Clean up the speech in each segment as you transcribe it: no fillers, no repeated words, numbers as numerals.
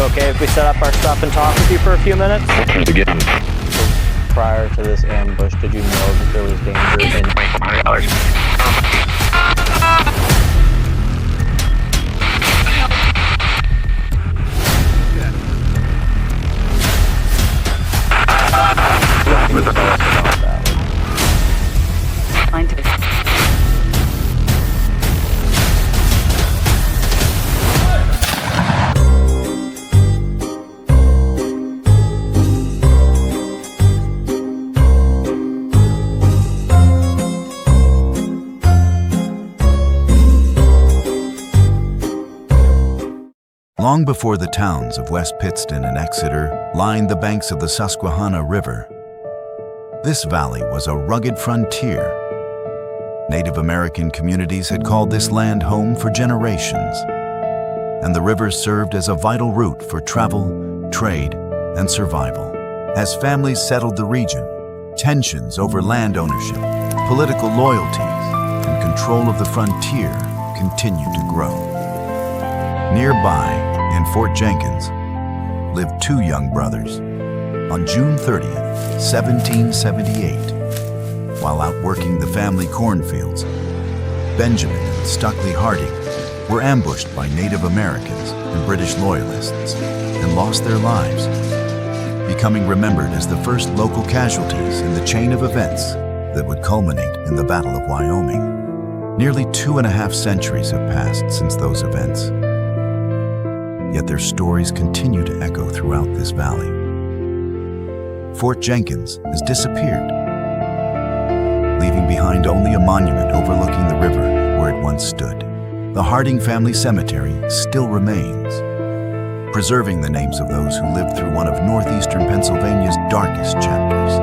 okay if we set up our stuff and talk with you for a few minutes? Again. Prior to this ambush, did you know that there was danger in Long before the towns of West Pittston and Exeter lined the banks of the Susquehanna River, this valley was a rugged frontier. Native American communities had called this land home for generations, and the river served as a vital route for travel, trade, and survival. As families settled the region, tensions over land ownership, political loyalties, and control of the frontier continued to grow. Nearby, in Fort Jenkins, lived two young brothers. On June 30th, 1778, while out working the family cornfields, Benjamin and Stuckley Harding were ambushed by Native Americans and British loyalists and lost their lives, becoming remembered as the first local casualties in the chain of events that would culminate in the Battle of Wyoming. Nearly 2.5 centuries have passed since those events. Yet their stories continue to echo throughout this valley. Fort Jenkins has disappeared, leaving behind only a monument overlooking the river where it once stood. The Harding family cemetery still remains, preserving the names of those who lived through one of northeastern Pennsylvania's darkest chapters.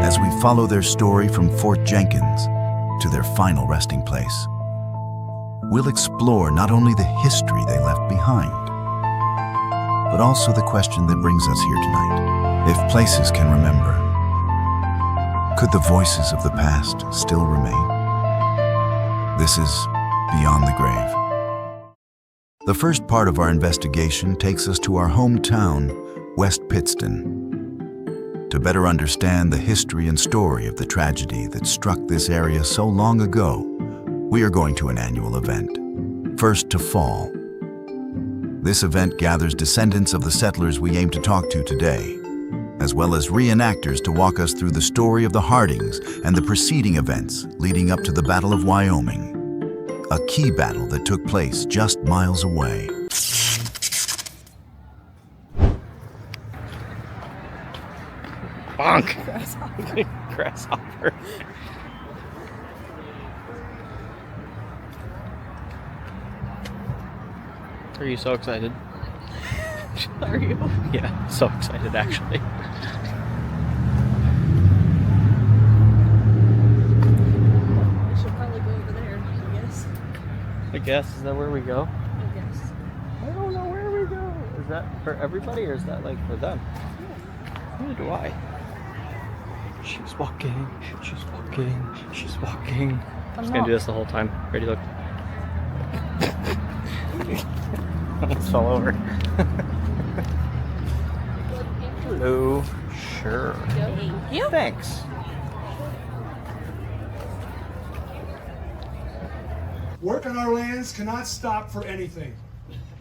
As we follow their story from Fort Jenkins to their final resting place, we'll explore not only the history they left behind, but also the question that brings us here tonight. If places can remember, could the voices of the past still remain? This is Beyond the Grave. The first part of our investigation takes us to our hometown, West Pittston. To better understand the history and story of the tragedy that struck this area so long ago, we are going to an annual event, First to Fall. This event gathers descendants of the settlers we aim to talk to today, as well as reenactors to walk us through the story of the Hardings and the preceding events leading up to the Battle of Wyoming, a key battle that took place just miles away. Bonk! Grasshopper. Are you so excited? Are you? Yeah, so excited actually. We should probably go over there, I guess. Is that where we go? I guess. I don't know where we go. Is that for everybody or is that like for them? Neither do I. She's walking, she's walking, she's walking. I'm just gonna do this the whole time. Ready, look. Almost fell over. Hello. Sure. Thank you. Thanks. Work on our lands cannot stop for anything,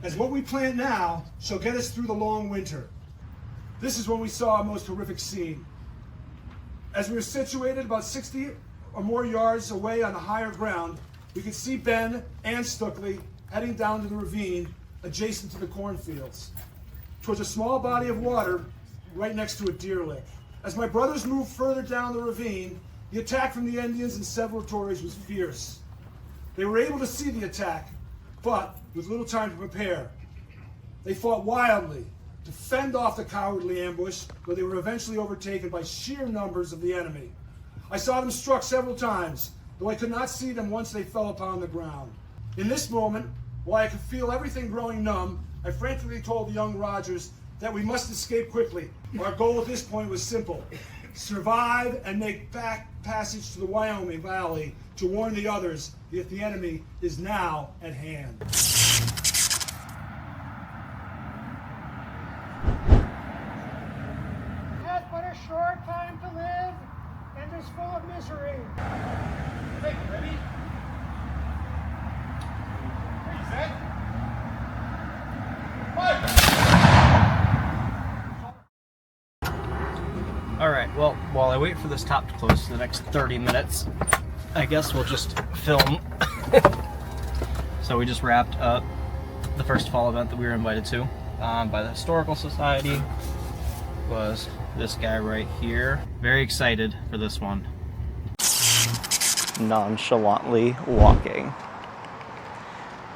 as what we plant now shall get us through the long winter. This is when we saw a most horrific scene. As we were situated about 60 or more yards away on the higher ground, we could see Ben and Stuckley heading down to the ravine adjacent to the cornfields, towards a small body of water right next to a deer lick. As my brothers moved further down the ravine, the attack from the Indians and several Tories was fierce. They were able to see the attack, but with little time to prepare. They fought wildly to fend off the cowardly ambush, but they were eventually overtaken by sheer numbers of the enemy. I saw them struck several times, though I could not see them once they fell upon the ground. In this moment, while I could feel everything growing numb, I frantically told the young Rogers that we must escape quickly. Our goal at this point was simple: survive and make back passage to the Wyoming Valley to warn the others that the enemy is now at hand. Alright, well, while I wait for this top to close for the next 30 minutes, I guess we'll just film. So we just wrapped up the first fall event that we were invited to by the Historical Society. Was this guy right here. Very excited for this one. Nonchalantly walking.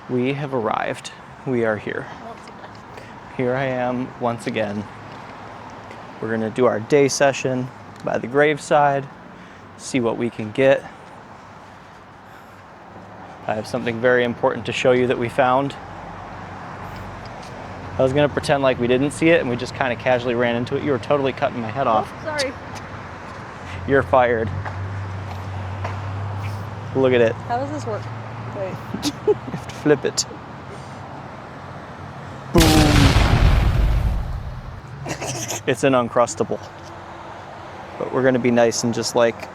We have arrived. We are here. Here I am once again. We're gonna do our day session by the graveside, see what we can get. I have something very important to show you that we found. I was gonna pretend like we didn't see it and we just kind of casually ran into it. You were totally cutting my head off. Oh, sorry. You're fired. Look at it. How does this work? Wait. You have to flip it. Boom. It's an Uncrustable. But we're gonna be nice and just like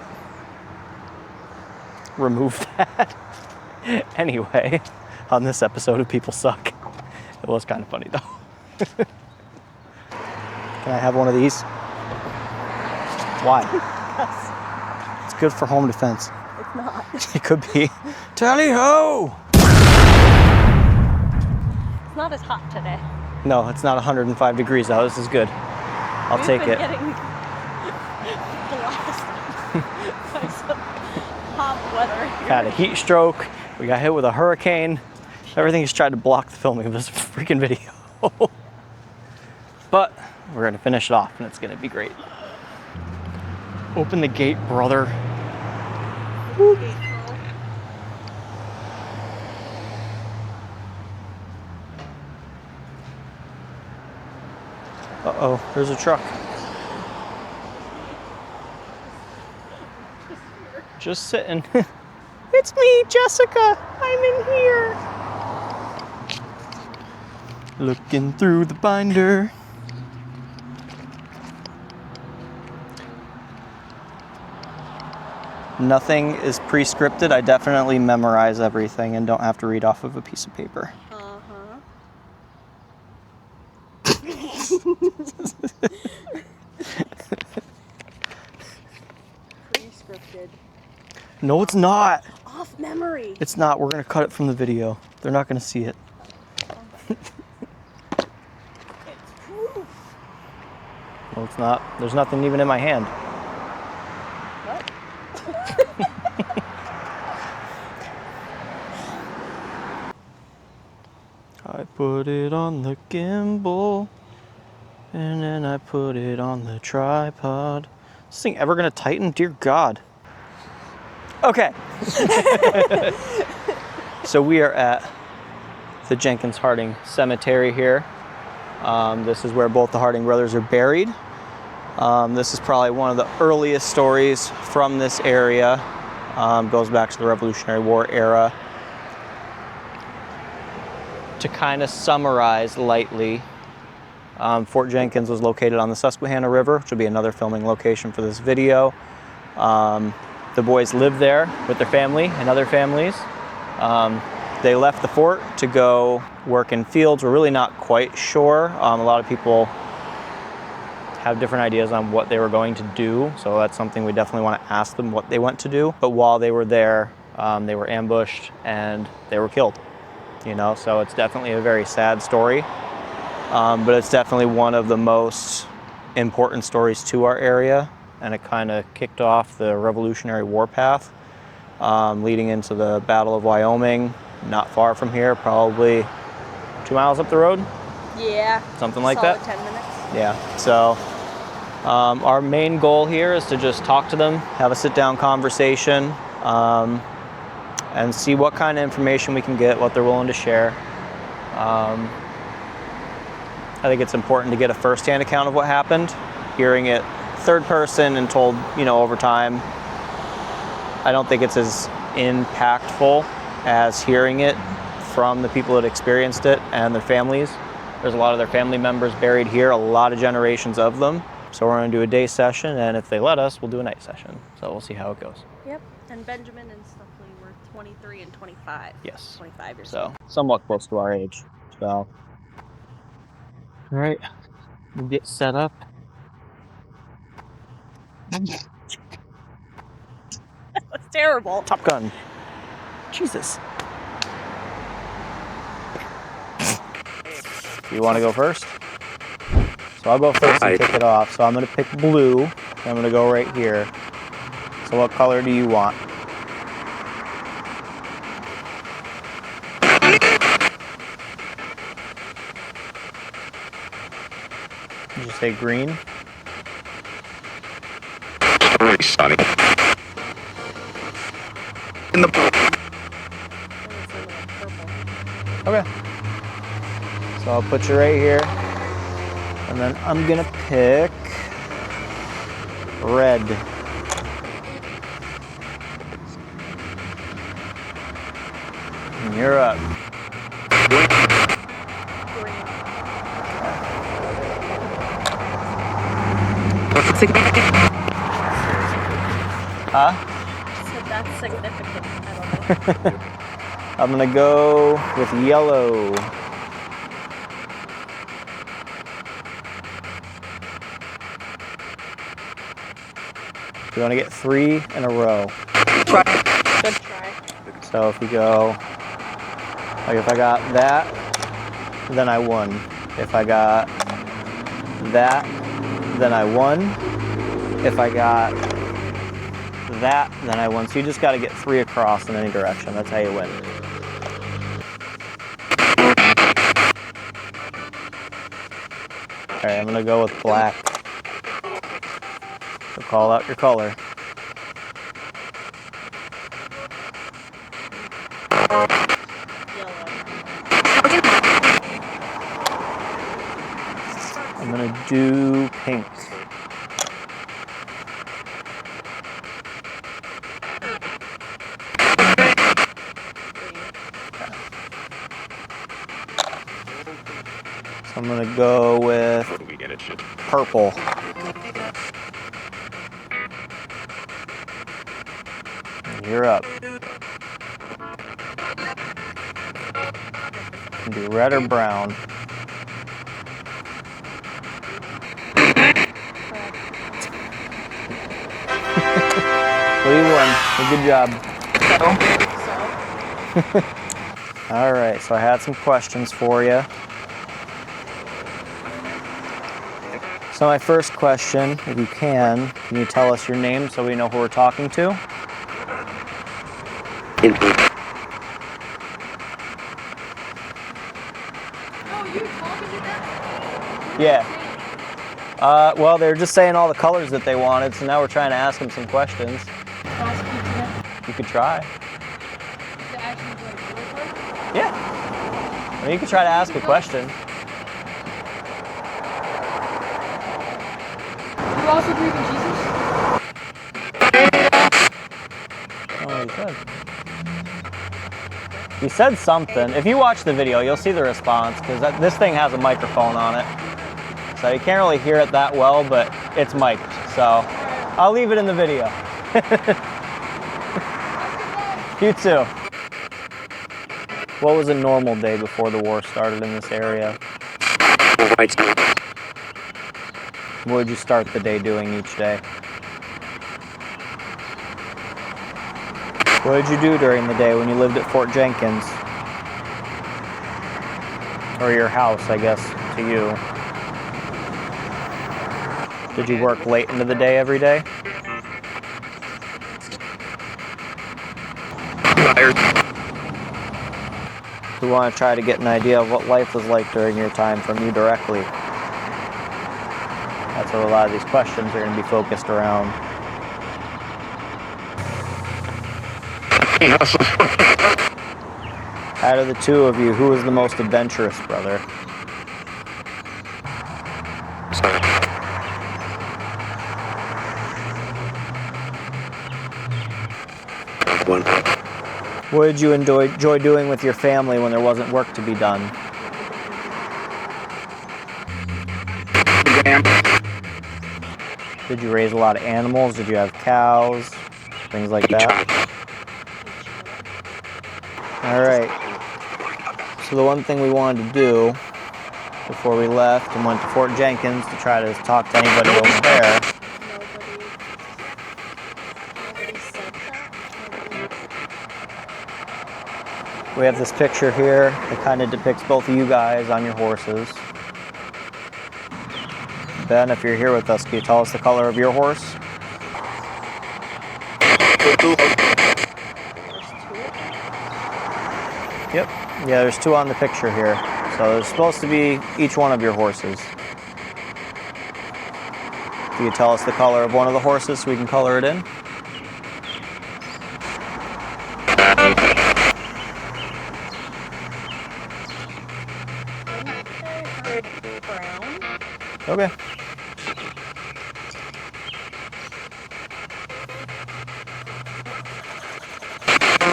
remove that. Anyway, on this episode of People Suck. It was kind of funny though. Can I have one of these? Why? It's good for home defense. It's not. It could be. Tally ho! It's not as hot today. No, it's not 105 degrees out. This is good. I'll take We've been it. getting blasted by some hot weather. Had a heat stroke. We got hit with a hurricane. Everything has tried to block the filming of this freaking video. But we're gonna finish it off and it's gonna be great. Open the gate, brother. Whoop. Uh-oh, there's a truck. Just sitting. It's me, Jessica. I'm in here. Looking through the binder. Nothing is pre-scripted. I definitely memorize everything and don't have to read off of a piece of paper. Uh-huh. Pre-scripted. No, it's not. Off memory. It's not. We're going to cut it from the video. They're not going to see it. It's proof. Well, it's not. There's nothing even in my hand. What? I put it on the gimbal, and then I put it on the tripod. Is this thing ever gonna tighten? Dear God. Okay. So we are at the Jenkins-Harding Cemetery here. This is where both the Harding brothers are buried. This is probably one of the earliest stories from this area. Goes back to the Revolutionary War era. To kind of summarize lightly, Fort Jenkins was located on the Susquehanna River, which will be another filming location for this video. The boys lived there with their family and other families. They left the fort to go work in fields. We're really not quite sure. A lot of people have different ideas on what they were going to do, so that's something we definitely want to ask them what they went to do. But while they were there, they were ambushed and they were killed. You know, so it's definitely a very sad story, but it's definitely one of the most important stories to our area, and it kind of kicked off the Revolutionary War path, leading into the Battle of Wyoming, not far from here, probably 2 miles up the road. Yeah. Something like solid that. 10 minutes. Yeah, so our main goal here is to just talk to them, have a sit-down conversation, and see what kind of information we can get, what they're willing to share. I think it's important to get a first-hand account of what happened. Hearing it third person and told, you know, over time, I don't think it's as impactful as hearing it from the people that experienced it and their families. There's a lot of their family members buried here, a lot of generations of them. So we're gonna do a day session, and if they let us, we'll do a night session. So we'll see how it goes. Yep. And Benjamin and Stuckley were 23 and 25. Yes. 25 years So old. somewhat close to our age. So, all right, we'll get set up. That's terrible. Top Gun. Jesus. You want to go first? So I'll go first and kick it off. So I'm going to pick blue. I'm going to go right here. So what color do you want? Did you say green? Really sunny. In the Okay. So I'll put you right here. And then I'm going to pick red. And you're up. Huh? So that's significant. I don't know. I'm gonna go with yellow. You want to get 3 in a row. Good try. So if you go, like if I got that, then I won. If I got that, then I won. If I got that, then I won. So you just got to get 3 across in any direction. That's how you win. All right, I'm gonna go with black. So call out your color. I'm gonna do pink. So I'm gonna go with purple. And you're up. You can do red or brown. Well, you won. Well, good job. All right, so I had some questions for you. So my first question, if you can you tell us your name so we know who we're talking to? Oh, you told me that? Yeah. Well, they're just saying all the colors that they wanted, so now we're trying to ask them some questions. You could try. Yeah. I mean, you could try to ask a question. You also believe in Jesus? Oh, he said. He said something. If you watch the video, you'll see the response, because this thing has a microphone on it. So you can't really hear it that well, but it's mic'd. So I'll leave it in the video. You too. What was a normal day before the war started in this area? What would you start the day doing each day? What did you do during the day when you lived at Fort Jenkins? Or your house, I guess, to you. Did you work late into the day every day? We want to try to get an idea of what life was like during your time from you directly. That's what a lot of these questions are going to be focused around. Out of the two of you, who is the most adventurous brother? What did you enjoy doing with your family when there wasn't work to be done? Did you raise a lot of animals? Did you have cows? Things like that? All right. So the one thing we wanted to do before we left and went to Fort Jenkins to try to talk to anybody over there We have this picture here that kind of depicts both of you guys on your horses. Ben, if you're here with us, can you tell us the color of your horse? Yep. Yeah, there's two on the picture here. So there's supposed to be each one of your horses. Can you tell us the color of one of the horses so we can color it in? Brown. Okay.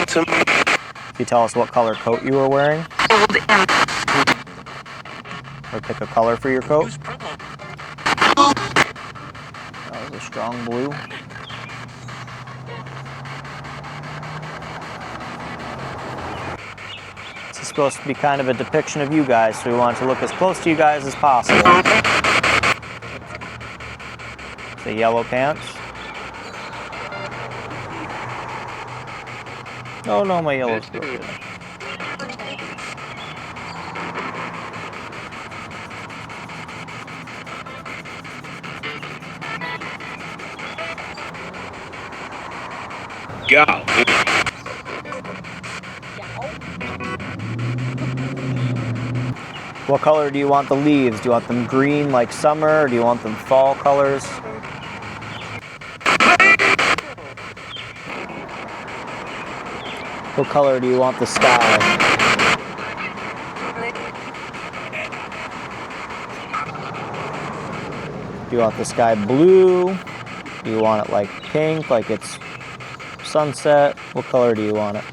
Can you tell us what color coat you were wearing? Or pick a color for your coat? That was a strong blue. This is supposed to be kind of a depiction of you guys, so we want to look as close to you guys as possible. The yellow pants. Oh no, my yellow's broken. Go. What color do you want the leaves? Do you want them green like summer, or do you want them fall colors? What color do you want the sky? Do you want the sky blue? Do you want it like pink, like it's sunset? What color do you want it?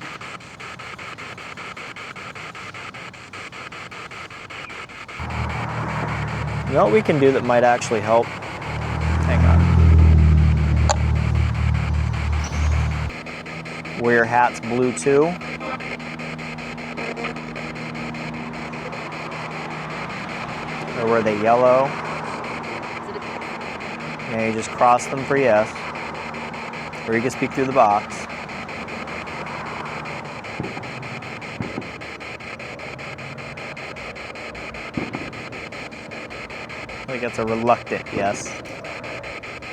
You know what we can do that might actually help? Hang on. Wear your hat's blue too. Or were they yellow? Yeah, you just cross them for yes. Or you can speak through the box. I think that's a reluctant yes.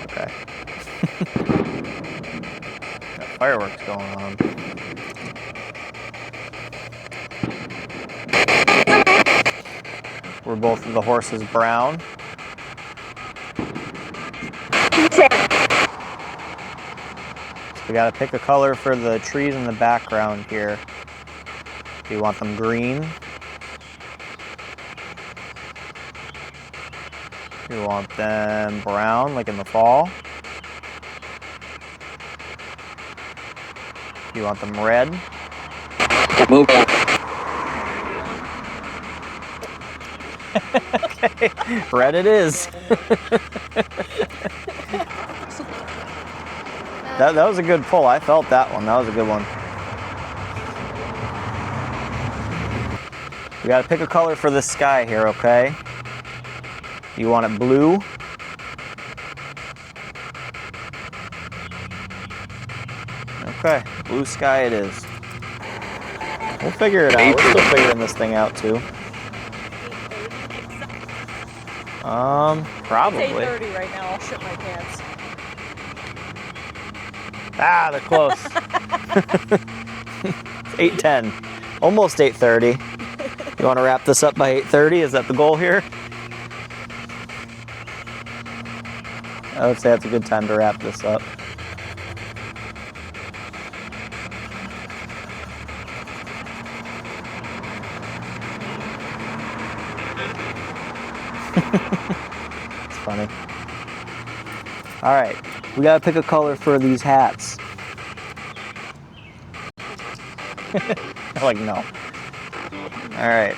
Okay. Got fireworks going on. Were both of the horses brown? So we gotta pick a color for the trees in the background here. Do you want them green? Do you want them brown, like in the fall? Do you want them red? Move on. Okay, red it is. That was a good pull. I felt that one. That was a good one. We gotta pick a color for the sky here, okay? You want it blue? Okay, blue sky it is. We'll figure it out. We're still figuring this thing out too. Probably. It's 8:30 right now. I'll shit my pants. Ah, they're close. 8:10. Almost 8:30. You want to wrap this up by 8:30? Is that the goal here? I would say that's a good time to wrap this up. It's funny. All right, we gotta pick a color for these hats. I'm like, no. All right.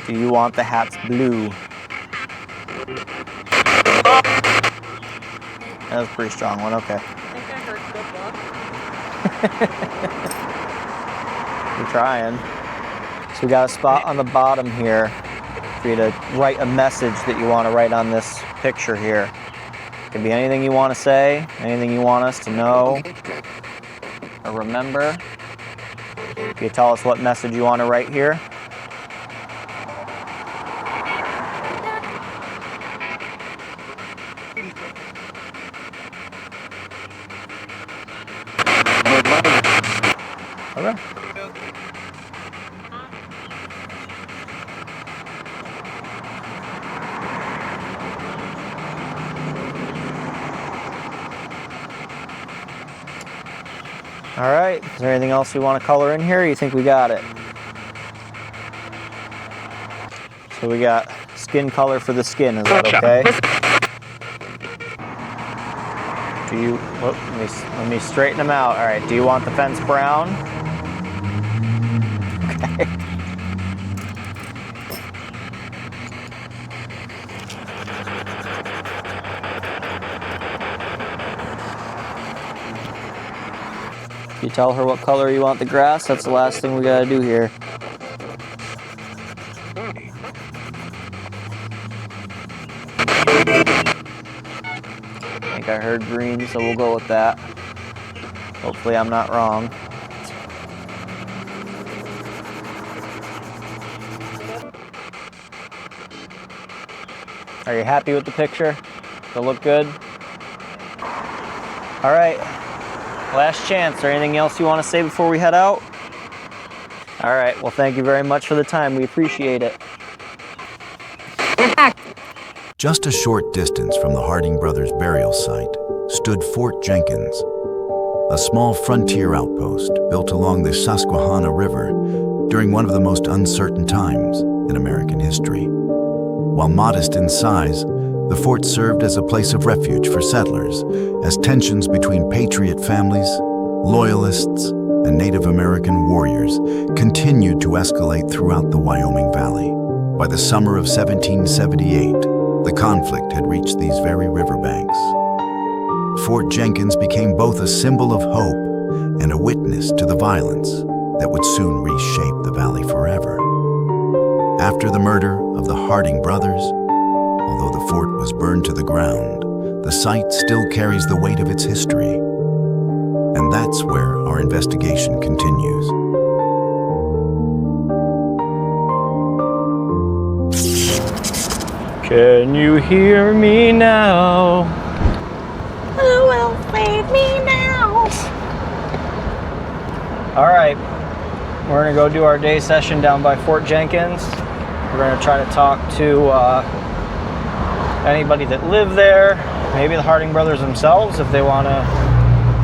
Do you want the hats blue? That was a pretty strong one, okay. I think I heard good luck. You're trying. So we got a spot on the bottom here for you to write a message that you want to write on this picture here. It can be anything you want to say, anything you want us to know or remember. Can you tell us what message you want to write here? Okay. All right, is there anything else we want to color in here? Or you think we got it? So we got skin color for the skin, is that okay? Do you, let me straighten them out. All right, do you want the fence brown? Okay. You tell her what color you want the grass. That's the last thing we gotta do here. I think I heard green, so we'll go with that. Hopefully I'm not wrong. Are you happy with the picture? Does it look good? All right. Last chance. Is there anything else you want to say before we head out? All right. Well, thank you very much for the time. We appreciate it. Just a short distance from the Harding brothers' burial site stood Fort Jenkins, a small frontier outpost built along the Susquehanna River during one of the most uncertain times in American history. While modest in size, the fort served as a place of refuge for settlers as tensions between patriot families, loyalists, and Native American warriors continued to escalate throughout the Wyoming Valley. By the summer of 1778, the conflict had reached these very riverbanks. Fort Jenkins became both a symbol of hope and a witness to the violence that would soon reshape the valley forever. After the murder of the Harding brothers, although the fort was burned to the ground, the site still carries the weight of its history. And that's where our investigation continues. Can you hear me now? Who will save me now? All right, we're gonna go do our day session down by Fort Jenkins. We're gonna try to talk to anybody that lived there, maybe the Harding brothers themselves, if they wanna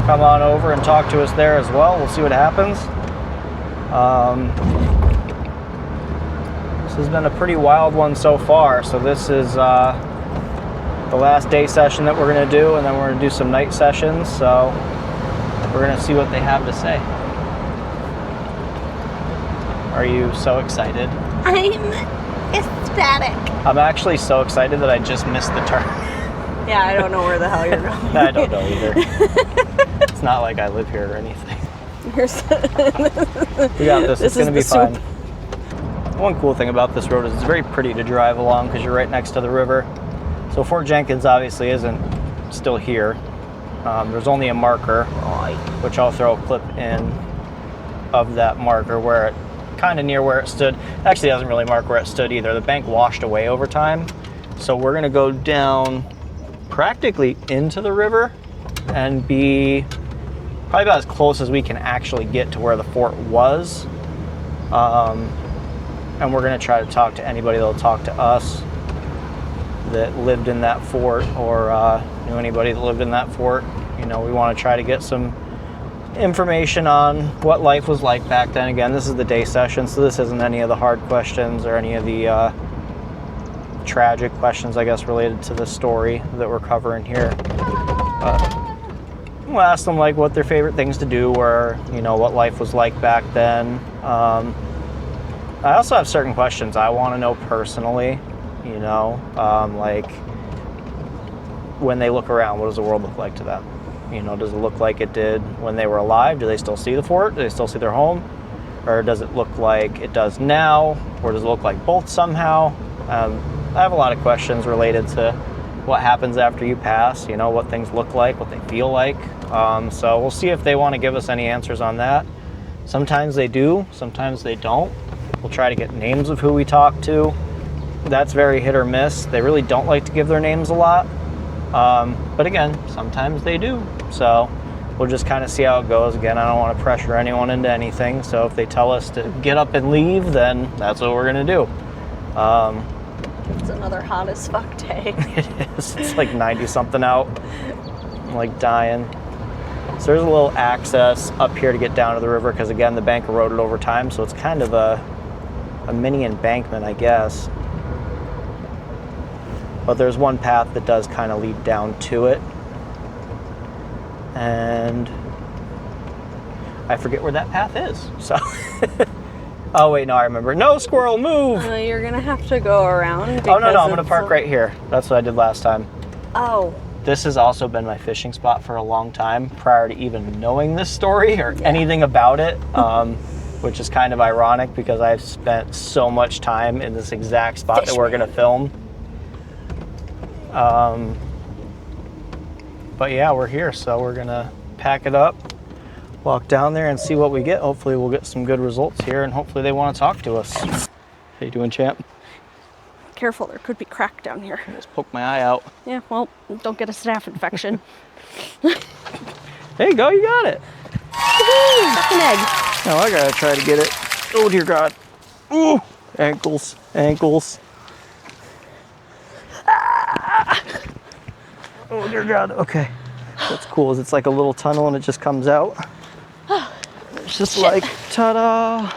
come on over and talk to us there as well. We'll see what happens. This has been a pretty wild one so far. So this is the last day session that we're gonna do, and then we're gonna do some night sessions. So we're gonna see what they have to say. Are you so excited? I'm ecstatic. I'm actually so excited that I just missed the turn. Yeah, I don't know where the hell you're going. I don't know either. It's not like I live here or anything. We got this. It's going to be fine. One cool thing about this road is it's very pretty to drive along because you're right next to the river. So Fort Jenkins obviously isn't still here. There's only a marker, which I'll throw a clip in of that marker where it kind of near where it stood. Actually, it doesn't really mark where it stood either. The bank washed away over time. So we're going to go down practically into the river and be probably about as close as we can actually get to where the fort was. And we're going to try to talk to anybody that'll talk to us that lived in that fort or knew anybody that lived in that fort. You know, we want to try to get some information on what life was like back then. Again, this is the day session, so this isn't any of the hard questions or any of the tragic questions, I guess, related to the story that we're covering here. We'll ask them like what their favorite things to do were, you know, what life was like back then. I also have certain questions I want to know personally, you know, like when they look around, what does the world look like to them? You know, does it look like it did when they were alive? Do they still see the fort? Do they still see their home? Or does it look like it does now? Or does it look like both somehow? I have a lot of questions related to what happens after you pass, you know, what things look like, what they feel like. So we'll see if they want to give us any answers on that. Sometimes they do, sometimes they don't. We'll try to get names of who we talk to. That's very hit or miss. They really don't like to give their names a lot. But again, sometimes they do. So we'll just kind of see how it goes. Again, I don't want to pressure anyone into anything. So if they tell us to get up and leave, then that's what we're going to do. It's another hot as fuck day. It is. It's like 90 something out. I'm like dying. So there's a little access up here to get down to the river because again, the bank eroded over time. So it's kind of a mini embankment, I guess. But there's one path that does kind of lead down to it. And I forget where that path is. So, oh wait, no, I remember. No, squirrel, move! You're gonna have to go around. Oh no, I'm gonna park right here. That's what I did last time. Oh. This has also been my fishing spot for a long time prior to even knowing this story or anything about it, which is kind of ironic because I've spent so much time in this exact spot that we're gonna film. But yeah, we're here, so we're gonna pack it up, walk down there and see what we get. Hopefully we'll get some good results here and hopefully they want to talk to us. How you doing, champ? Careful, there could be crack down here. Just poke my eye out. Yeah, well, don't get a staph infection. There you go, you got it. Fucking egg. Now I gotta try to get it. Oh dear God. Ooh, ankles, ankles. Ah! Oh dear God, okay. What's cool is it's like a little tunnel and it just comes out. It's just like, ta-da,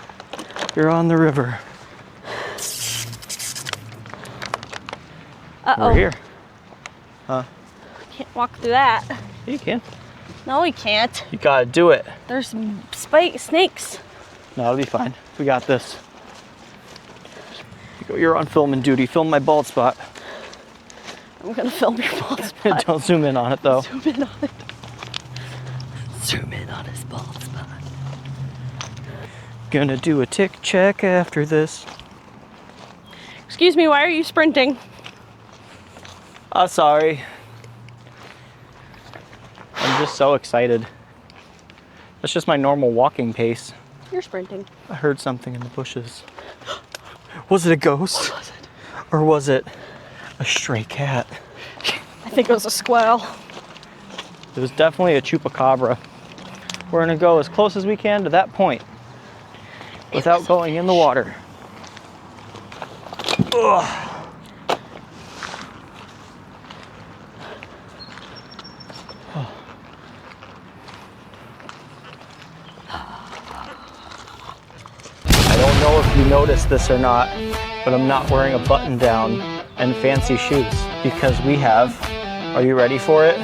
you're on the river. Uh-oh. We're here. Huh? Can't walk through that. Yeah, you can. No, we can't. You gotta do it. There's snakes. No, it'll be fine. We got this. You're on filming duty. Film my bald spot. I'm gonna film your bald spot. Don't zoom in on it though. Zoom in on it. Zoom in on his bald spot. Gonna do a tick check after this. Excuse me, why are you sprinting? Sorry. I'm just so excited. That's just my normal walking pace. You're sprinting. I heard something in the bushes. Was it a ghost? What was it? Or was it a stray cat? I think it was a squirrel. It was definitely a chupacabra. We're gonna go as close as we can to that point without going in the water. Ugh. I don't know if you noticed this or not, but I'm not wearing a button down and fancy shoes because we have, are you ready for it?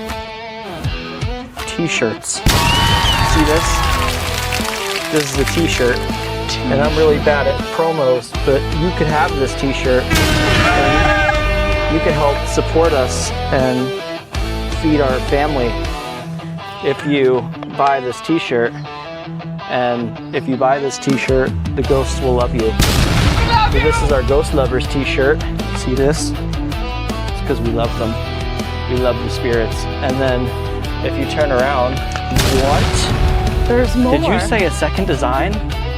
T-shirts. See this? This is a t-shirt, and I'm really bad at promos, but you could have this t-shirt and you can help support us and feed our family if you buy this t-shirt. And if you buy this t-shirt, the ghosts will love you. So this is our Ghost Lovers t-shirt. See this? It's because we love them. We love the spirits. And then if you turn around, what? There's more. Did you say a second design?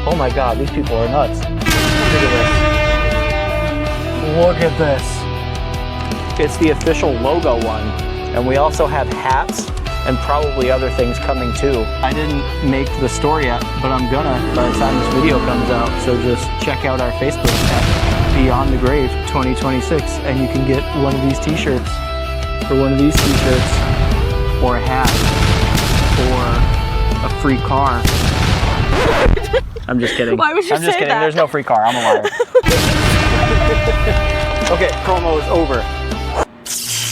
Oh my God, these people are nuts. Look at this. Look at this. It's the official logo one. And we also have hats and probably other things coming too. I didn't make the store yet, but I'm gonna by the time this video comes out. So just check out our Facebook at Beyond the Grave 2026 and you can get one of these t-shirts or one of these t-shirts or a hat or a free car. I'm just kidding. Why would you I'm just say kidding. that? There's no free car. I'm a liar. Okay, promo is over.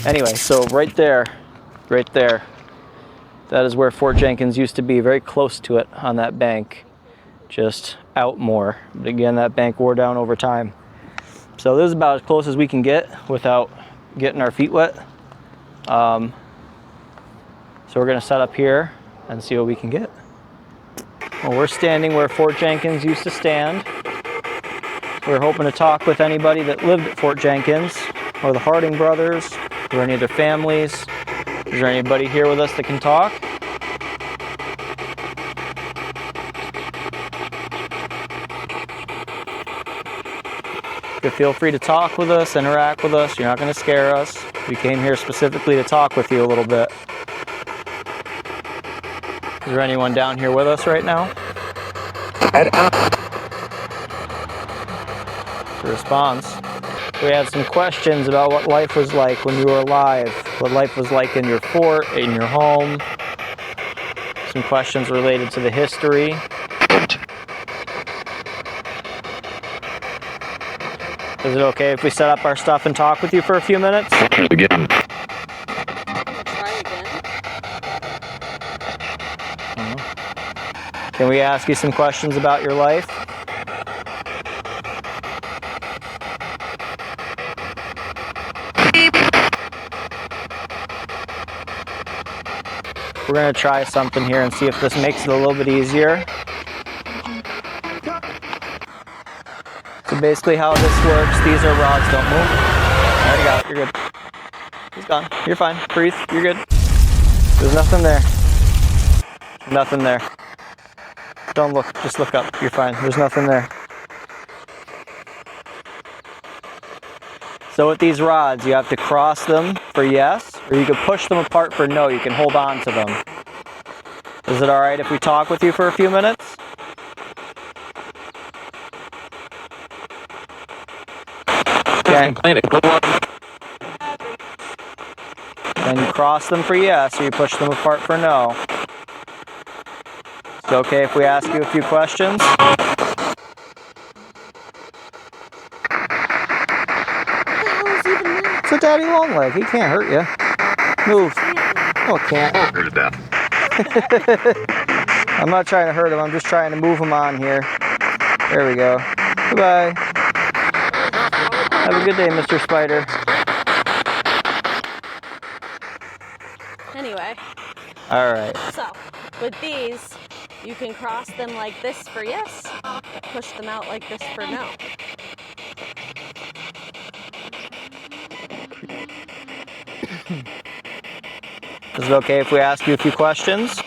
Anyway, so right there, that is where Fort Jenkins used to be, very close to it on that bank, just out more. But again, that bank wore down over time. So this is about as close as we can get without getting our feet wet. So we're gonna set up here and see what we can get. Well, we're standing where Fort Jenkins used to stand. We're hoping to talk with anybody that lived at Fort Jenkins, or the Harding brothers, or any of their families. Is there anybody here with us that can talk? You feel free to talk with us, interact with us. You're not going to scare us. We came here specifically to talk with you a little bit. Is there anyone down here with us right now? The response. We had some questions about what life was like when you were alive, what life was like in your fort, in your home. Some questions related to the history. Is it okay if we set up our stuff and talk with you for a few minutes? Begin. Try again. Can we ask you some questions about your life? We're going to try something here and see if this makes it a little bit easier. So basically how this works, these are rods, don't move. I already got it, you're good. He's gone, you're fine, breathe, you're good. There's nothing there. Nothing there. Don't look, just look up, you're fine, there's nothing there. So with these rods, you have to cross them for yes, or you can push them apart for no, you can hold on to them. Is it alright if we talk with you for a few minutes? Okay. Then you cross them for yes, or you push them apart for no. Is it okay if we ask you a few questions? It's a daddy long leg. He can't hurt you. Move. No, it can't. I'm not trying to hurt him. I'm just trying to move him on here. There we go. Goodbye. Have a good day, Mr. Spider. Anyway. All right. So, with these, you can cross them like this for yes, push them out like this for no. Is it okay if we ask you a few questions?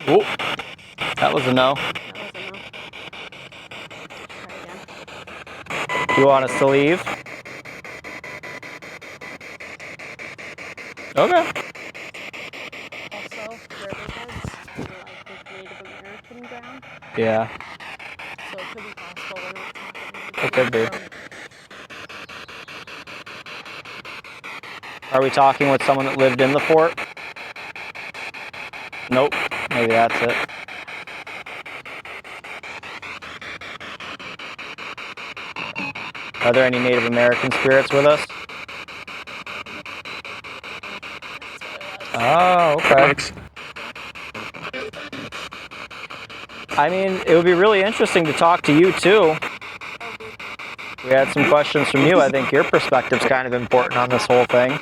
Oh, that was a no. That was a no. Try again. You want us to leave? Okay. Also, riverbeds are like the Native American ground, Yeah, so it could be possible we're not talking it could be. from Are we talking with someone that lived in the fort? Nope. Maybe that's it. Are there any Native American spirits with us? Oh, okay. I mean, it would be really interesting to talk to you too. We had some questions from you. I think your perspective's kind of important on this whole thing.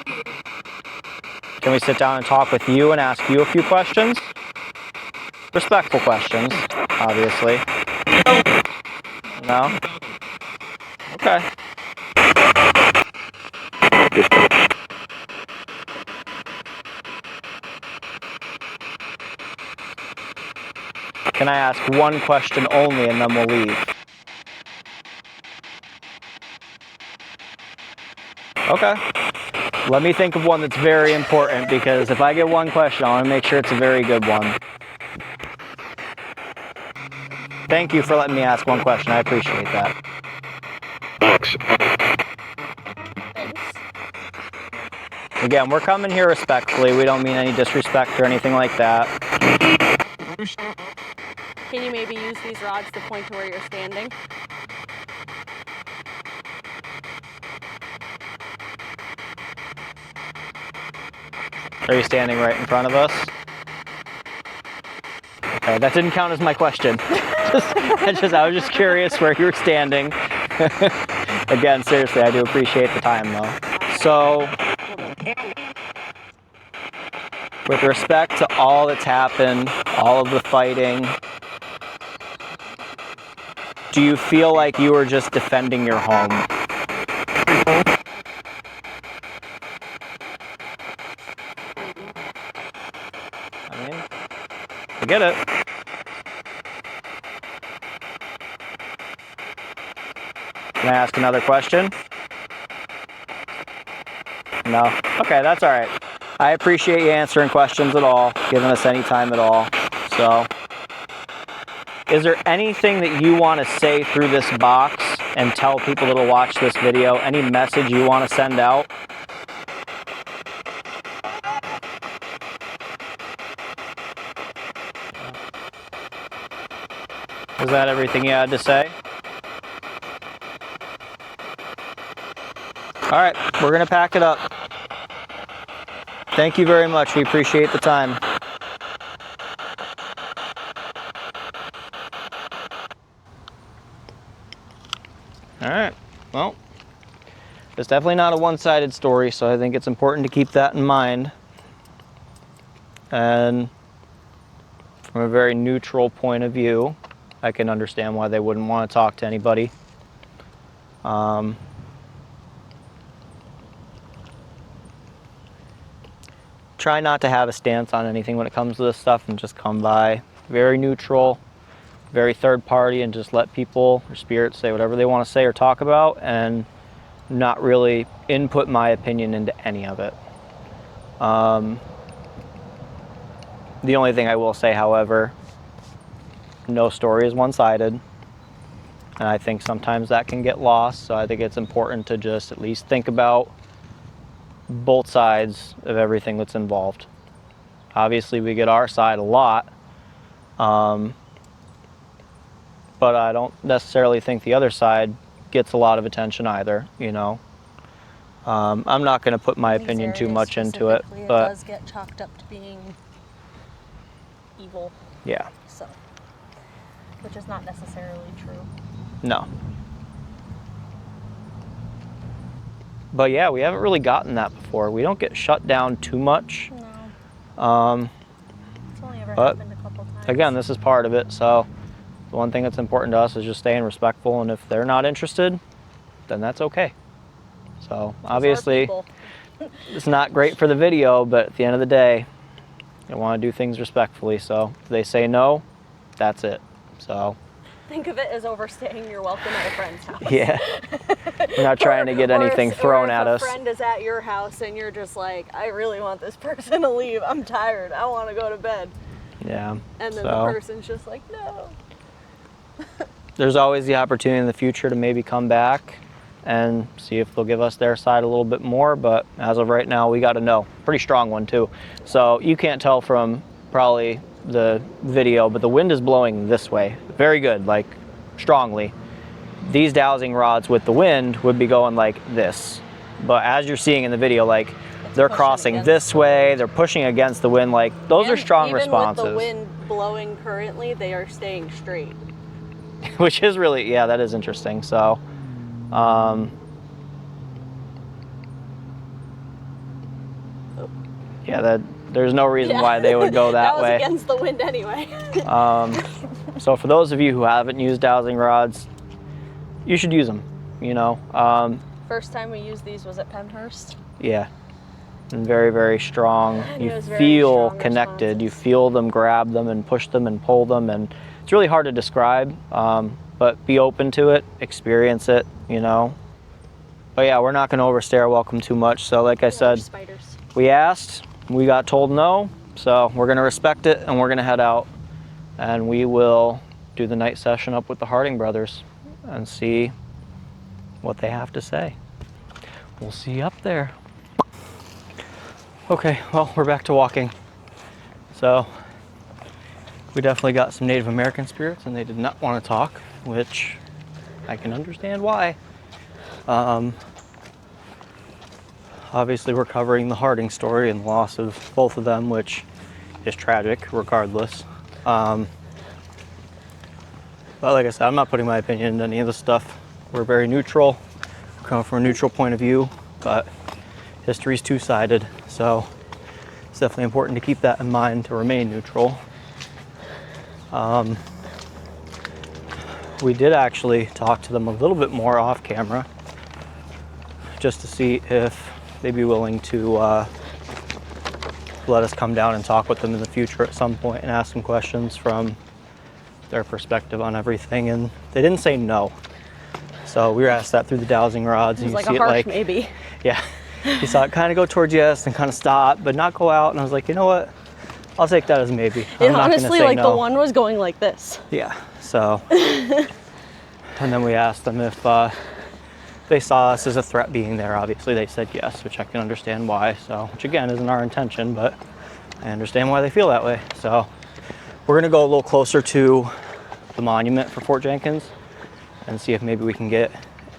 Can we sit down and talk with you and ask you a few questions? Respectful questions, obviously. No? Okay. Can I ask one question only and then we'll leave? Okay. Let me think of one that's very important, because if I get one question, I want to make sure it's a very good one. Thank you for letting me ask one question. I appreciate that. Thanks. Again, we're coming here respectfully. We don't mean any disrespect or anything like that. Can you maybe use these rods to point to where you're standing? Are you standing right in front of us? Okay, that didn't count as my question. I was just curious where you were standing. Again, seriously, I do appreciate the time though. So, with respect to all that's happened, all of the fighting, do you feel like you were just defending your home? I mean, I get it. Can I ask another question? No? Okay, that's all right. I appreciate you answering questions at all, giving us any time at all. So, is there anything that you want to say through this box and tell people that'll watch this video? Any message you want to send out? Is that everything you had to say? All right, we're gonna pack it up. Thank you very much. We appreciate the time. All right, well, it's definitely not a one-sided story, so I think it's important to keep that in mind. And from a very neutral point of view, I can understand why they wouldn't want to talk to anybody. Try not to have a stance on anything when it comes to this stuff and just come by very neutral, very third party, and just let people or spirits say whatever they want to say or talk about and not really input my opinion into any of it. The only thing I will say, however, no story is one-sided, and I think sometimes that can get lost, so I think it's important to just at least think about both sides of everything that's involved. Obviously we get our side a lot, but I don't necessarily think the other side gets a lot of attention either, you know. I'm not going to put my opinion too much into it, but it does get chalked up to being evil. Yeah. So, which is not necessarily true. No. But yeah, we haven't really gotten that before. We don't get shut down too much. No. It's only ever happened a couple times. Again, this is part of it, so the one thing that's important to us is just staying respectful, and if they're not interested, then that's okay. So obviously, it's not great for the video, but at the end of the day, I want to do things respectfully, so if they say no, that's it. So think of it as overstaying your welcome at a friend's house. yeah, we're not trying to get anything thrown at us. If a friend is at your house and you're just like, I really want this person to leave. I'm tired. I want to go to bed. Yeah. And then the person's just like, no. There's always the opportunity in the future to maybe come back and see if they'll give us their side a little bit more, but as of right now, we got a no. Pretty strong one too. So you can't tell from probably the video, but the wind is blowing this way. Very good, like strongly. These dowsing rods with the wind would be going like this. But as you're seeing in the video, like they're crossing this way, they're pushing against the wind, like those are strong responses. Even with the wind blowing currently, they are staying straight. Which is really, yeah, that is interesting. So, yeah, there's no reason why they would go that way. That was against the wind anyway. So for those of you who haven't used dowsing rods, you should use them, you know. First time we used these was at Penhurst. Yeah, and very, very strong. You very feel strong connected. responses. You feel them grab them and push them and pull them, and it's really hard to describe, but be open to it, experience it, you know. But yeah, we're not going to overstay our welcome too much. So like I said, Spiders. we asked, we got told no, so we're going to respect it and we're going to head out, and we will do the night session up with the Harding brothers and see what they have to say. We'll see you up there. Okay, well, we're back to walking. So we definitely got some Native American spirits, and they did not want to talk, which I can understand why. Obviously we're covering the Harding story and the loss of both of them, which is tragic regardless. But like I said, I'm not putting my opinion into any of this stuff. We're very neutral, coming from a neutral point of view, but history's two-sided, so it's definitely important to keep that in mind, to remain neutral. We did actually talk to them a little bit more off camera, just to see if they'd be willing to let us come down and talk with them in the future at some point and ask some questions from their perspective on everything, and they didn't say no. So we were asked that through the dowsing rods. It was And like you see a it harsh like, maybe. yeah. You saw it kind of go towards yes and kind of stop, but not go out. And I was like, you know what? I'll take that as a maybe. It I'm not gonna honestly, say like no. the one was going like this. Yeah, so. And then we asked them if they saw us as a threat being there. Obviously they said yes, which I can understand why. So, which again isn't our intention, but I understand why they feel that way. So we're gonna go a little closer to the monument for Fort Jenkins and see if maybe we can get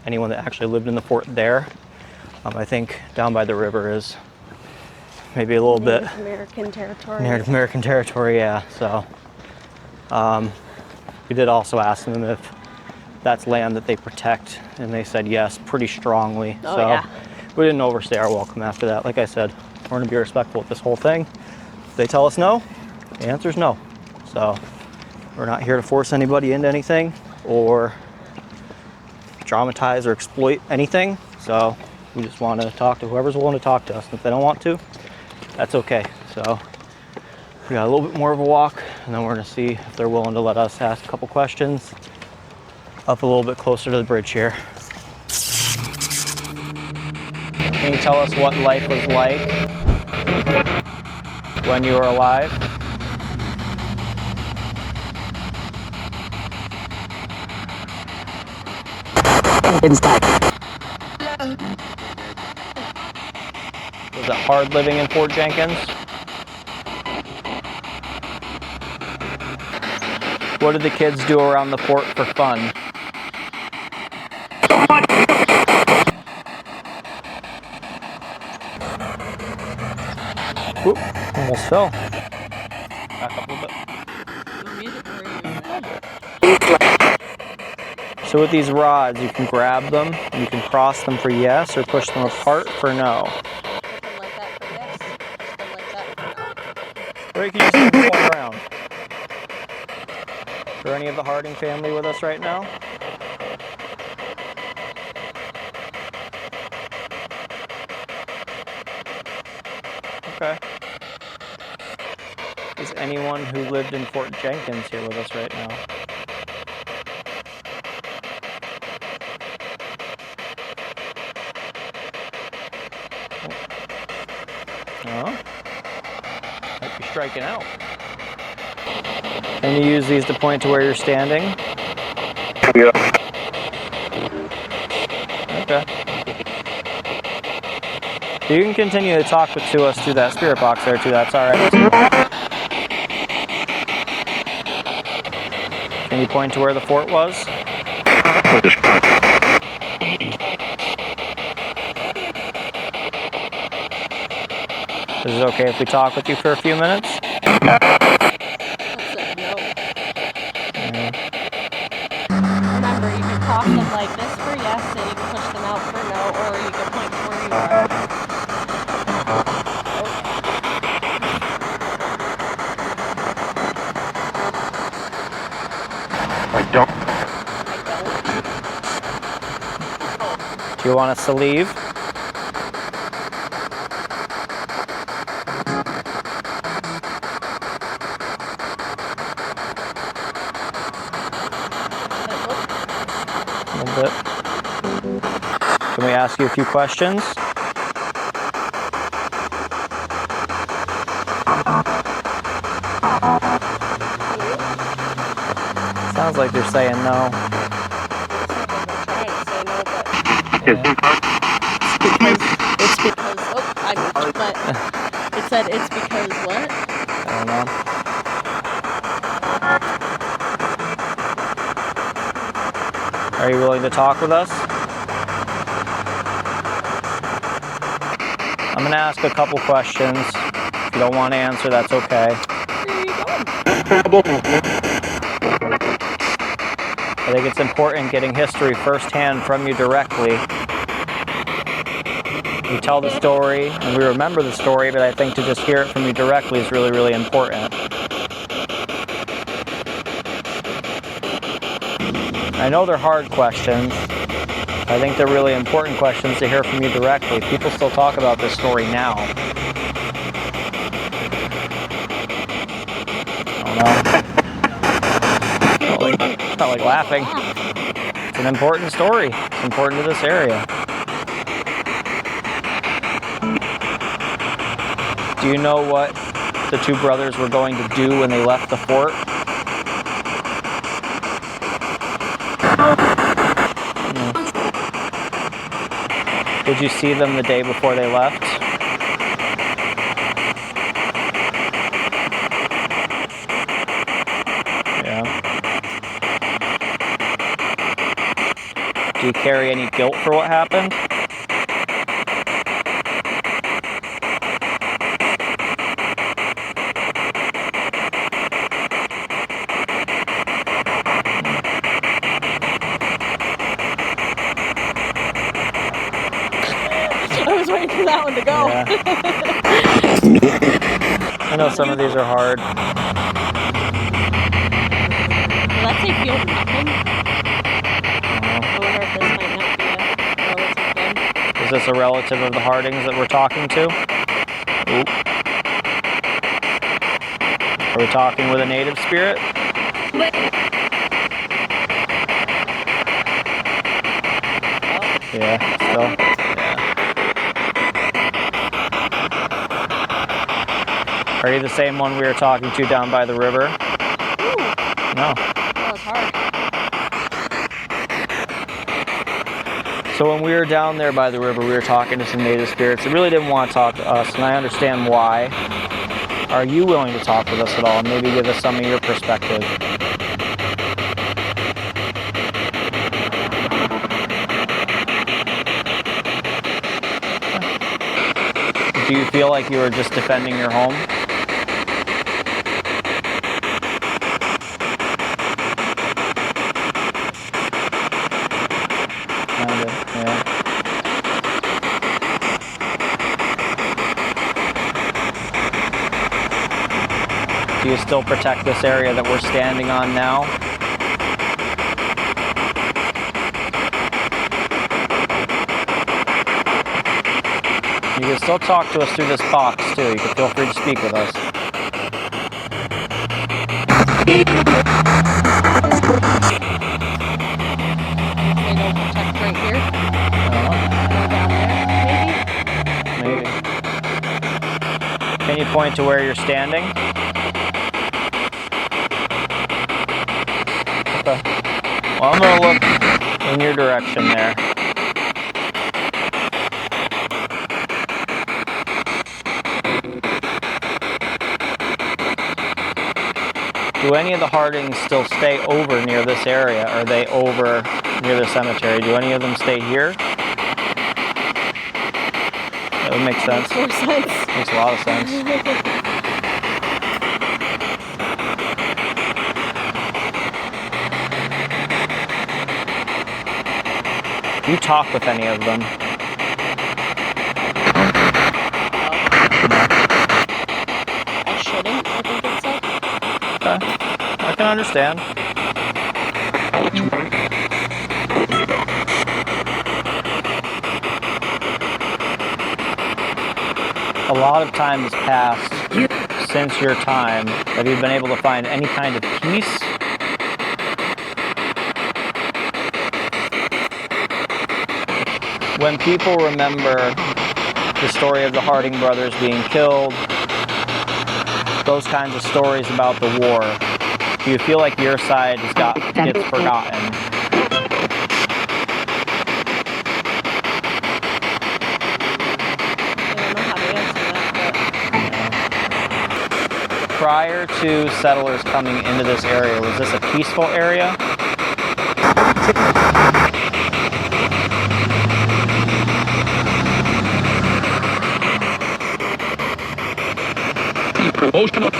anyone that actually lived in the fort there. I think down by the river is maybe a little bit Native American territory. Native American territory, yeah. So we did also ask them if that's land that they protect, and they said yes, pretty strongly. Oh, so yeah. we didn't overstay our welcome after that. Like I said, we're gonna be respectful of this whole thing. If they tell us no, the answer is no. So we're not here to force anybody into anything or dramatize or exploit anything. So we just want to talk to whoever's willing to talk to us. And if they don't want to, that's okay. So we got a little bit more of a walk, and then we're gonna see if they're willing to let us ask a couple questions up a little bit closer to the bridge here. Can you tell us what life was like when you were alive? Was it hard living in Fort Jenkins? What did the kids do around the fort for fun? Whoop, almost fell. Back up a little bit. So with these rods, you can grab them, and you can cross them for yes, or push them apart for no. Like that for yes, like that for no. Or you can just keep going around. Is there any of the Harding family with us right now? Okay. Is anyone who lived in Fort Jenkins here with us right now? No? Might be striking out. Can you use these to point to where you're standing? Yeah. Okay. You can continue to talk to us through that spirit box there too, that's alright. Can you point to where the fort was? Is it okay if we talk with you for a few minutes? Remember, you can cross them like this for yes, and you can push them out for no, or you can point to where you are. I don't. Do you want us to leave? A little bit. Can we ask you a few questions? Sounds like they're saying no. It's because, oh, I moved, but it said it's because what? I don't know. Are you willing to talk with us? I'm going to ask a couple questions. If you don't want to answer, that's okay. I think it's important getting history firsthand from you directly. We tell the story and we remember the story, but I think to just hear it from you directly is really, really important. I know they're hard questions. I think they're really important questions to hear from you directly. People still talk about this story now. I don't know. It's not like laughing. It's an important story. It's important to this area. Do you know what the two brothers were going to do when they left the fort? No. Did you see them the day before they left? Yeah. Do you carry any guilt for what happened? I was waiting for that one to go. Yeah. I know some of these are hard. Will that say feel nothing? I wonder if this might not be a relative then. Is this a relative of the Hardings that we're talking to? Oop. Are we talking with a native spirit? Yeah, still. Yeah. Are you the same one we were talking to down by the river? Ooh, No. that was hard. So when we were down there by the river, we were talking to some native spirits that really didn't want to talk to us, and I understand why. Are you willing to talk with us at all and maybe give us some of your perspective? Do you feel like you were just defending your home? Kind of, yeah. Do you still protect this area that we're standing on now? You can still talk to us through this box too. You can feel free to speak with us. They don't protect right here. Go down there, maybe? Maybe. Can you point to where you're standing? Okay. Well, I'm going to look in your direction there. Do any of the Hardings still stay over near this area? Are they over near the cemetery? Do any of them stay here? That would make sense. Makes more sense. Makes a lot of sense. Do you talk with any of them? I shouldn't, I think it's said. Okay. I can understand. A lot of time has passed since your time. Have you been able to find any kind of peace? When people remember the story of the Harding brothers being killed, those kinds of stories about the war, do you feel like your side gets forgotten? Prior to settlers coming into this area, was this a peaceful area? Emotional.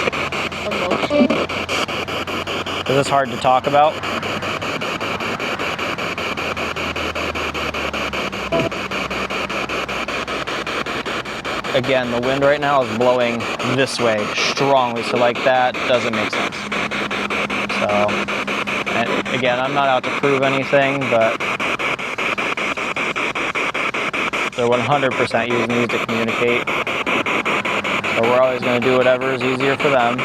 Is this hard to talk about? Again, the wind right now is blowing this way strongly, so like that doesn't make sense. So, and again, I'm not out to prove anything, but they're 100% using these to communicate. So we're always going to do whatever is easier for them.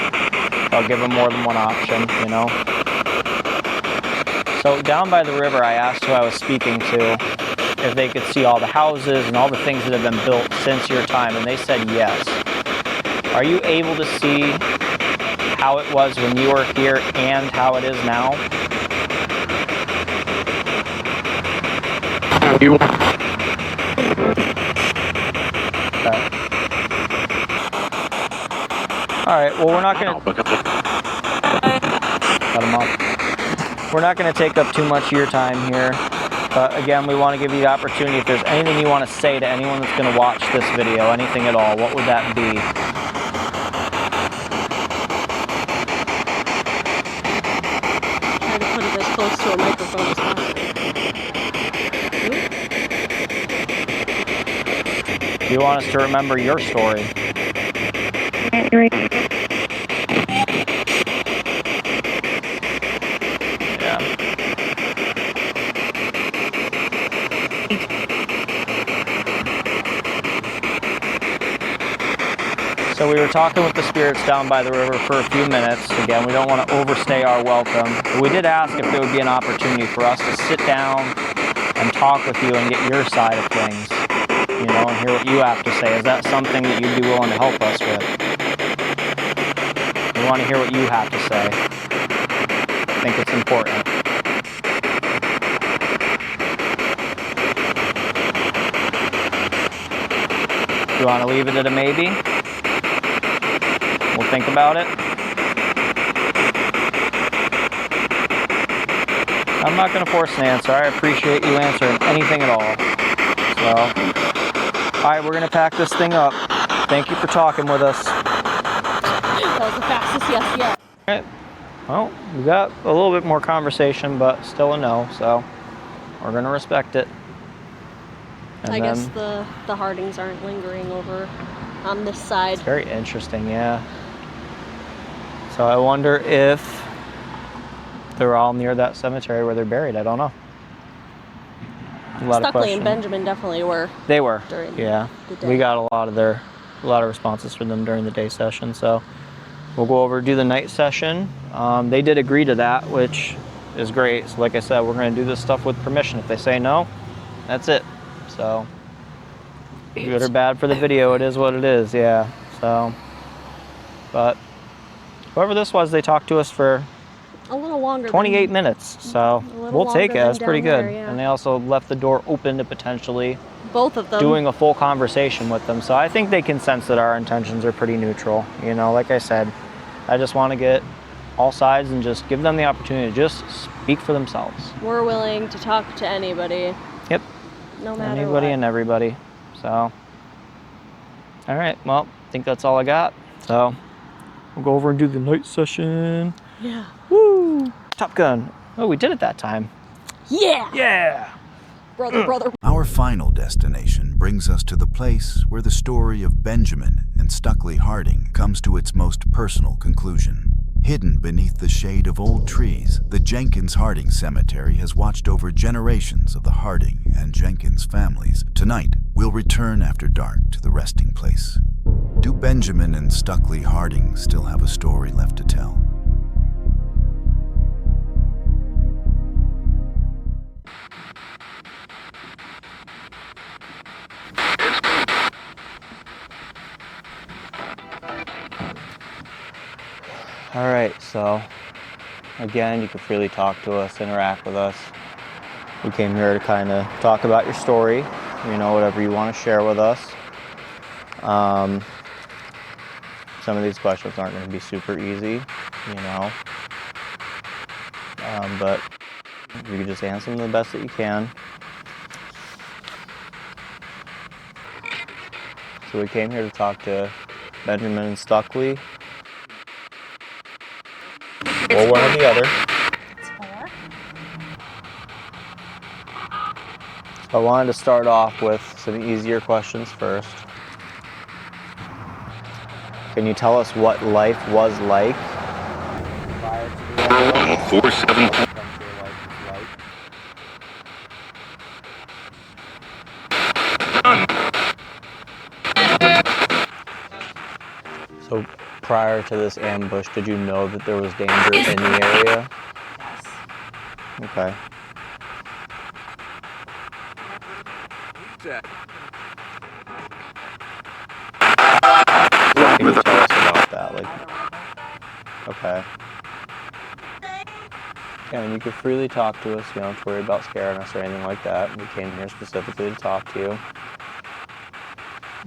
I'll give them more than one option, you know. So down by the river, I asked who I was speaking to if they could see all the houses and all the things that have been built since your time, and they said yes. Are you able to see how it was when you were here and how it is now? You Okay. All right, well, we're not going to... Cut him off. We're not going to take up too much of your time here. But again, we want to give you the opportunity, if there's anything you want to say to anyone that's going to watch this video, anything at all, what would that be? Try to put it as close to a microphone as possible. You want us to remember your story. Yeah. So we were talking with the spirits down by the river for a few minutes. Again, we don't want to overstay our welcome. But we did ask if there would be an opportunity for us to sit down and talk with you and get your side of things, you know, and hear what you have to say. Is that something that you'd be willing to help us with? We want to hear what you have to say. I think it's important. You want to leave it at a maybe? We'll think about it. I'm not going to force an answer. I appreciate you answering anything at all. So, all right, we're going to pack this thing up. Thank you for talking with us. That was the fastest yes yet. All right. Well, we got a little bit more conversation, but still a no, so we're going to respect it. And I guess the Hardings aren't lingering over on this side. It's very interesting, yeah. So I wonder if they're all near that cemetery where they're buried. I don't know. A lot of Stuckley questions. and Benjamin definitely were. They were. During yeah. the day. We got a lot of responses from them during the day session. So we'll go over do the night session. They did agree to that, which is great. So like I said, we're going to do this stuff with permission. If they say no, that's it. So good or bad for the video, it is what it is. Yeah. So, but whoever this was, they talked to us for a little longer. 28 minutes, so we'll take it. than That's pretty down good. there, yeah. And they also left the door open to potentially Both of them. doing a full conversation with them. So I think they can sense that our intentions are pretty neutral. You know, like I said, I just want to get all sides and just give them the opportunity to just speak for themselves. We're willing to talk to anybody. Yep. No matter Anybody what. and everybody. So, all right. Well, I think that's all I got. So we'll go over and do the night session. Yeah. Woo! Top Gun. Oh, we did it that time. Yeah. Yeah. Brother. Our final destination brings us to the place where the story of Benjamin and Stuckley Harding comes to its most personal conclusion. Hidden beneath the shade of old trees, the Jenkins-Harding Cemetery has watched over generations of the Harding and Jenkins families. Tonight, we'll return after dark to the resting place. Do Benjamin and Stuckley Harding still have a story left to tell? All right, so again, you can freely talk to us, interact with us. We came here to kind of talk about your story, you know, whatever you want to share with us. Some of these questions aren't going to be super easy, you know, but you can just answer them the best that you can. So we came here to talk to Benjamin and Stuckley. Or one or the other. So I wanted to start off with some easier questions first. Can you tell us what life was like prior to the war? 47. So prior to this ambush, did you know that there was danger in the area? Yes. Okay. What can you tell us about that? Okay. Yeah, and you could freely talk to us. You don't have to worry about scaring us or anything like that. We came here specifically to talk to you.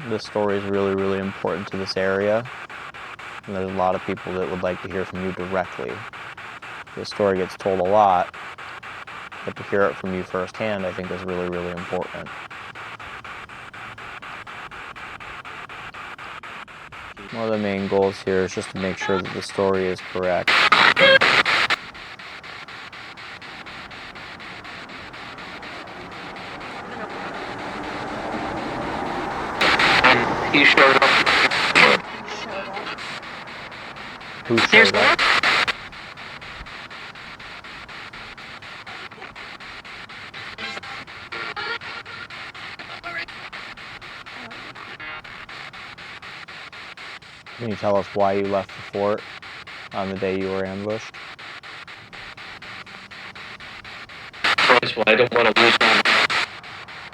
This story is really, really important to this area. And there's a lot of people that would like to hear from you directly. This story gets told a lot, but to hear it from you firsthand, I think is really, really important. One of the main goals here is just to make sure that the story is correct. He showed up. Who showed up? Can you tell us why you left the fort on the day you were ambushed? Well, I don't want to lose them.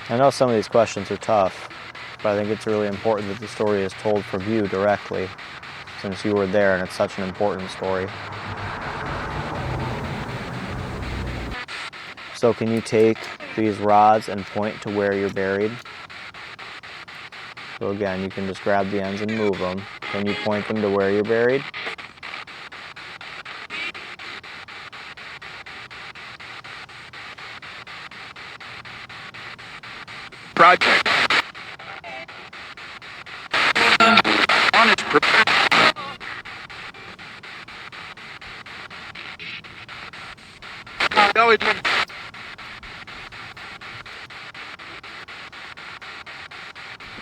I know some of these questions are tough, but I think it's really important that the story is told from you directly, since you were there and it's such an important story. So can you take these rods and point to where you're buried? So again, you can just grab the ends and move them. Can you point them to where you're buried? Project. Honest. No, it didn't.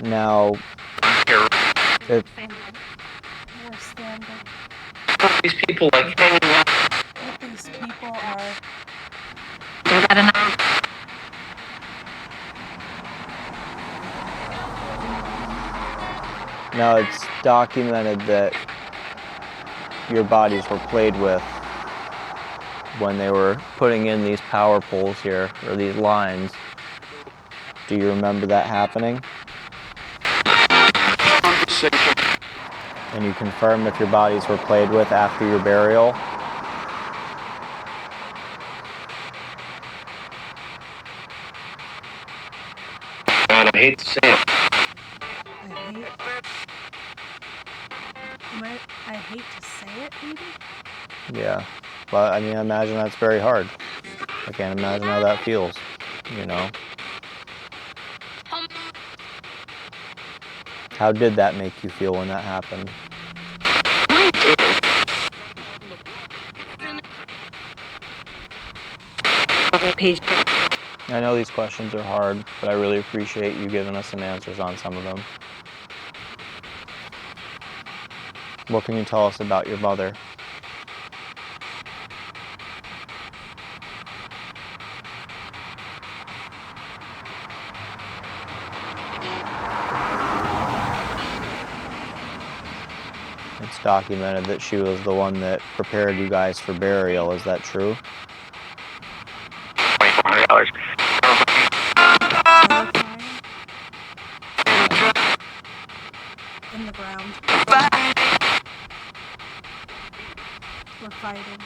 Now, if We're standing. These people like hanging out. What these people are. now it's documented that your bodies were played with when they were putting in these power poles here, or these lines. Do you remember that happening? And you confirm if your bodies were played with after your burial? God, I hate to say it. I hate to say it, maybe? Yeah. But I mean, I imagine that's very hard. I can't imagine how that feels, you know? How did that make you feel when that happened? I know these questions are hard, but I really appreciate you giving us some answers on some of them. What can you tell us about your mother? It's documented that she was the one that prepared you guys for burial. Is that true? $2,400. In the ground. We're fighting.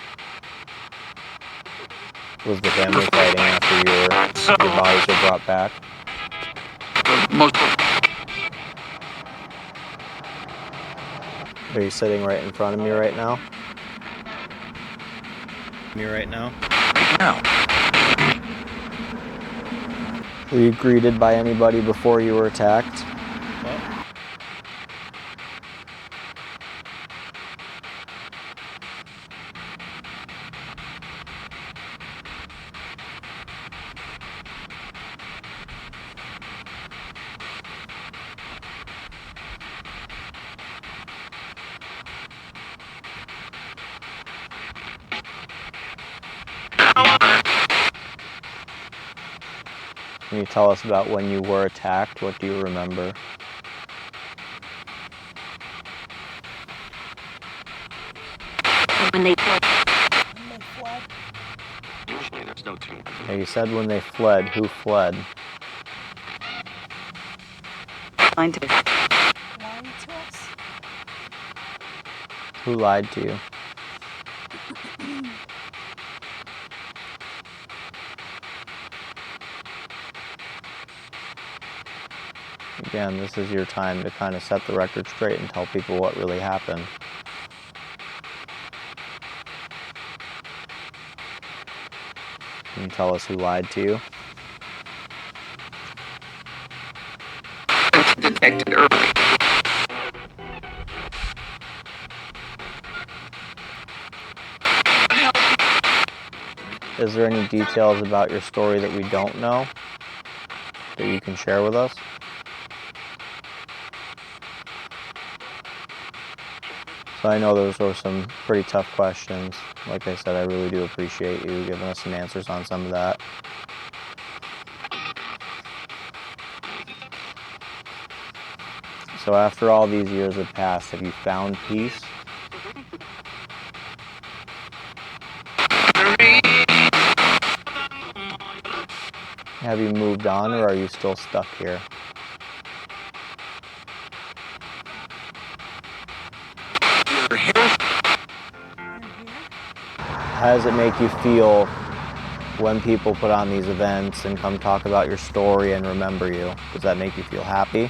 Was the family fighting after your bodies were brought back? Most. Are you sitting right in front of me right now? Me right now? No. Were you greeted by anybody before you were attacked? What? Can you tell us about when you were attacked? What do you remember? When they fled. Usually there's no Yeah, you said when they fled. Who fled? Lied to us. Who lied to you? Again, this is your time to kind of set the record straight and tell people what really happened. Can you tell us who lied to you? Detected early. Is there any details about your story that we don't know that you can share with us? So I know those were some pretty tough questions. Like I said, I really do appreciate you giving us some answers on some of that. So after all these years have passed, have you found peace? Have you moved on, or are you still stuck here? How does it make you feel when people put on these events and come talk about your story and remember you? Does that make you feel happy?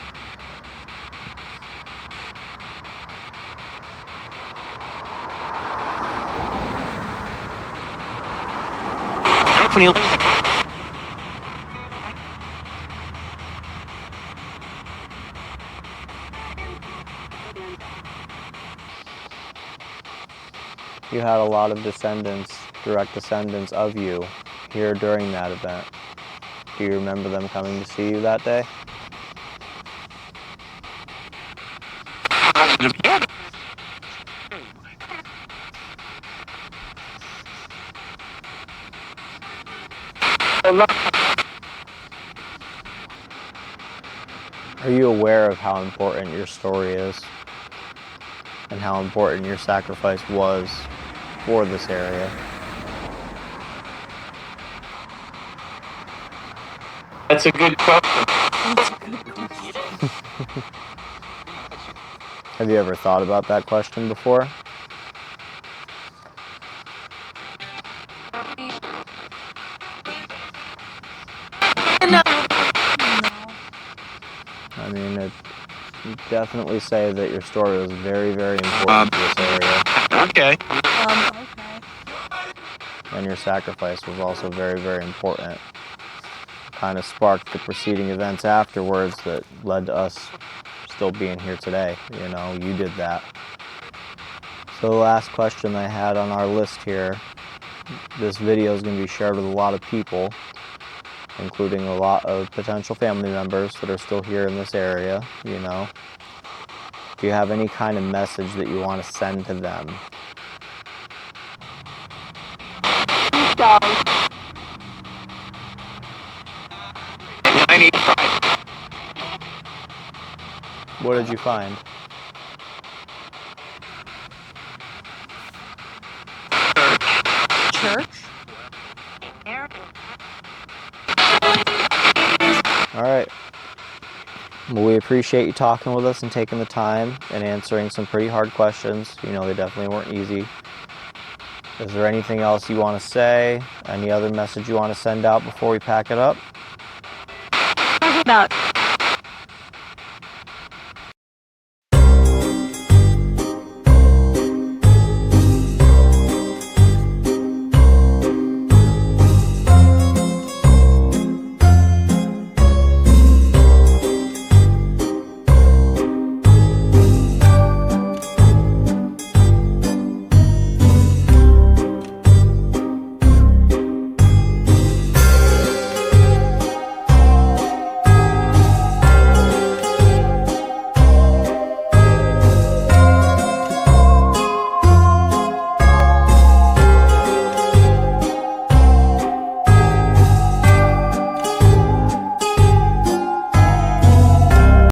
You had a lot of descendants, direct descendants of you here during that event. Do you remember them coming to see you that day? Are you aware of how important your story is and how important your sacrifice was for this area? That's a good question. Have you ever thought about that question before? I mean, you definitely say that your story was very, very important to this area. Okay. And your sacrifice was also very, very important. Kind of sparked the preceding events afterwards that led to us still being here today. You know, you did that. So the last question I had on our list here, this video is going to be shared with a lot of people, including a lot of potential family members that are still here in this area, you know. Do you have any kind of message that you want to send to them? What did you find? Church? All right. Well, we appreciate you talking with us and taking the time and answering some pretty hard questions. You know, they definitely weren't easy. Is there anything else you want to say? Any other message you want to send out before we pack it up? Talk about